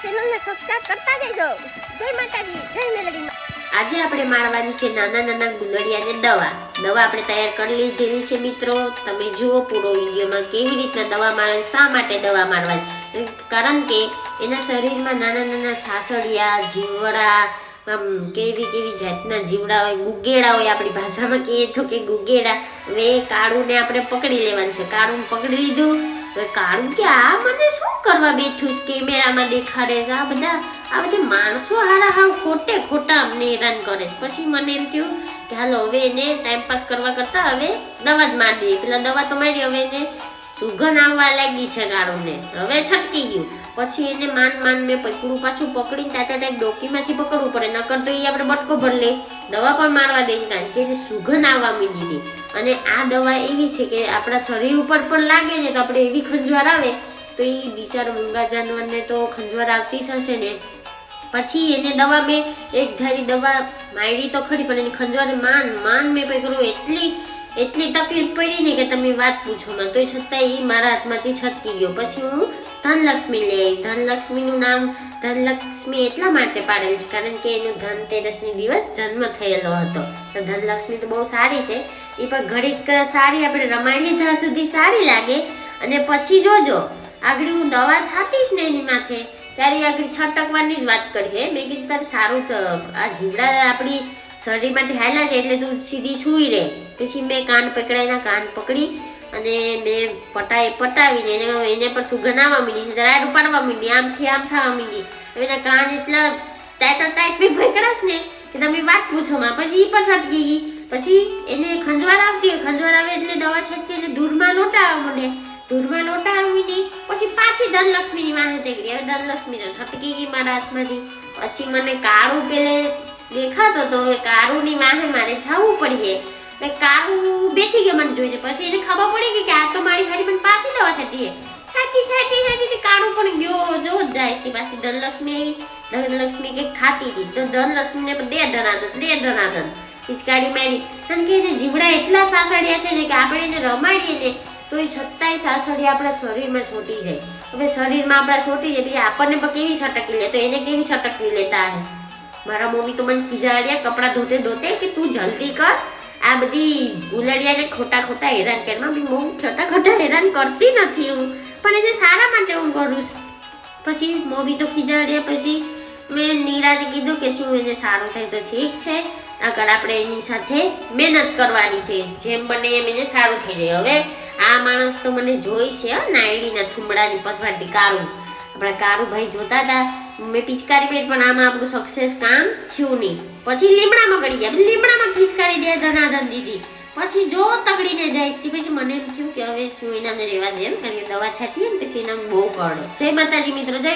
ચેનલને સબસ્ક્રાઇબ કરતા દેજો। જય માતાજી, જય મેલડી। આજે આપણે મારવાની છે નાના નાના ગુંદડિયાને દવા આપણે તૈયાર કરી લીધેલી છે મિત્રો। તમે જુઓ પૂરો વિડીયોમાં કેવી રીતના દવા મારવાની, શા માટે દવા મારવાની। કારણ કે એના શરીરમાં નાના નાના સાસડિયા, જીવડા, કેવી જાતના જીવડા હોય, ગુગેડા હોય, આપણી ભાષામાં કહીએ તો કે ગુગેડા। હવે કાળુને આપણે પકડી લેવાનું છે। કાળુને પકડી લીધું। હવે કાળું કે આ મને શું કરવા બેઠું છે, કેમેરામાં દેખાડે છે, આ બધા માણસો હારા ખોટા અમને હેરાન કરે। પછી મને એમ થયું કે હાલો હવે એને ટાઈમપાસ કરવા કરતા હવે દવા જ મારી દઈએ। પેલા દવા તો મારી, હવે એને સુગંધ આવવા લાગી છે કાળુને, હવે છટકી ગયું। પછી એને માંડ મેં પકડું, પાછું પકડીને ટાટા ડોકીમાંથી પકડવું પડે, નકર તો એ આપણે બટકો ભરી લઈ, દવા પણ મારવા દઈએ, કારણ કે એને સુગંધ આવવા માંડી હતી। અને આ દવા એવી છે કે આપણા શરીર ઉપર પણ લાગે ને તો આપણે એવી ખંજવાળ આવે તો એ બિચારા મૂંગા જાનવરને તો ખંજવાળ આવતી હશે ને। પછી એને દવા મેં એક ધારી દવા મારી તો ખરી, પણ એની ખંજવાળે માંડ મેં પકડ્યું, એટલી તકલીફ પડી ને કે તમે વાત પૂછો માં, તોય છતાં એ મારા હાથમાંથી છટકી ગયો। પછી હું ધનલક્ષ્મી લઈ આવી। ધનલક્ષ્મીનું નામ ધનલક્ષ્મી એટલા માટે પાડેલું છે કારણ કે એનું ધનતેરસની દિવસ જન્મ થયેલો હતો। તો ધનલક્ષ્મી તો બહુ સારી છે, એ પણ ઘડીક સારી આપણે રમાડીએ ત્યાં સુધી સારી લાગે, અને પછી જોજો આગળ હું દવા છાંટીશ ને એની માથે ત્યારે આગળ છટકવાની જ વાત કરીએ। મેં કીધું તારે સારું તો આ જીવડા આપણી શરીર માટે હાલ્યા છે એટલે તું સીધી સૂઈ રહે। પછી મેં કાન પકડી અને મેં પટાવીને એને પણ સુગંધ આવવા માંડી છે, રાડ ઉપાડવા માંડી, આમથી આમ થવા માંડી। હવે એના કાન એટલા ટાઈટ મેં પકડાશ ને કે તમે વાત પૂછો માં। પછી એ પણ છટકી ગઈ। પછી એને ખંજવાળ આવતી હોય, ખંજવાળ આવે એટલે દવા છટકી એટલે ધૂળમાં લોટા આવવા માંડે, ધૂળમાં લોટા આવી નહીં। પછી પાછી ધનલક્ષ્મીની વાહે તેગડી, હવે ધનલક્ષ્મી છટકી ગઈ મારા હાથમાંથી। પછી મને કાળું પેલે દેખાતો તો કાળુની વાહે મારે જવું પડે। કાળું બેઠી ગયો મને જોઈને, પછી એને ખબર પડી ગઈ કે આ તો મારી હારી પણ પાછી દવા છાંટી કાળું પણ ગયો જો જ જાય છે। પાછી ધનલક્ષ્મી કંઈક ખાતી હતી તો ધનલક્ષ્મીને દે ધનાધન પિચકારી મારી, કારણ કે એને જીવડા એટલા સાસડિયા છે ને કે આપણે એને રમાડીએ ને તો એ છતાંય સાસડિયા આપણા શરીરમાં છોટી જાય। હવે શરીરમાં આપણા છોટી જાય પછી આપણને પણ કેવી છટકી લે, તો એને કેવી છટકી લેતા હે। મારા મમ્મી તો મને ખીજાડ્યા કપડાં ધોતે કે તું જલ્દી કર, આ બધી ગુલડિયાને ખોટા હેરાન કરવા। બી હું ખોટા હેરાન કરતી નથી હું, પણ એને સારા માટે હું કરું છું। પછી મમ્મી તો ખીજાડ્યા। પછી મેં નીરાને કીધું કે શું એને સારું થાય તો ઠીક છે, આગળ આપણે એની સાથે મહેનત કરવાની છે, જેમ બને એમ એને સારું થઈ જાય। હવે આ માણસ તો મને જોઈ છે નાયડીના થુમડાની પથવાટી કાળું, આપણા કાળુભાઈ જોતા હતા મેં પિચકારી મેં, પણ આમાં આપણું સક્સેસ કામ થયું નહીં। પછી લીમડામાં ગળી ગયા, લીમડામાં પિચકારી દે ધનાધન દીધી। પછી જો તગડીને જાય પછી મને એમ થયું કે હવે શું એના રહેવા દે, કારણ કે દવા છાંટીએ ને પછી એના બહુ કરડે। જય માતાજી મિત્રો, જય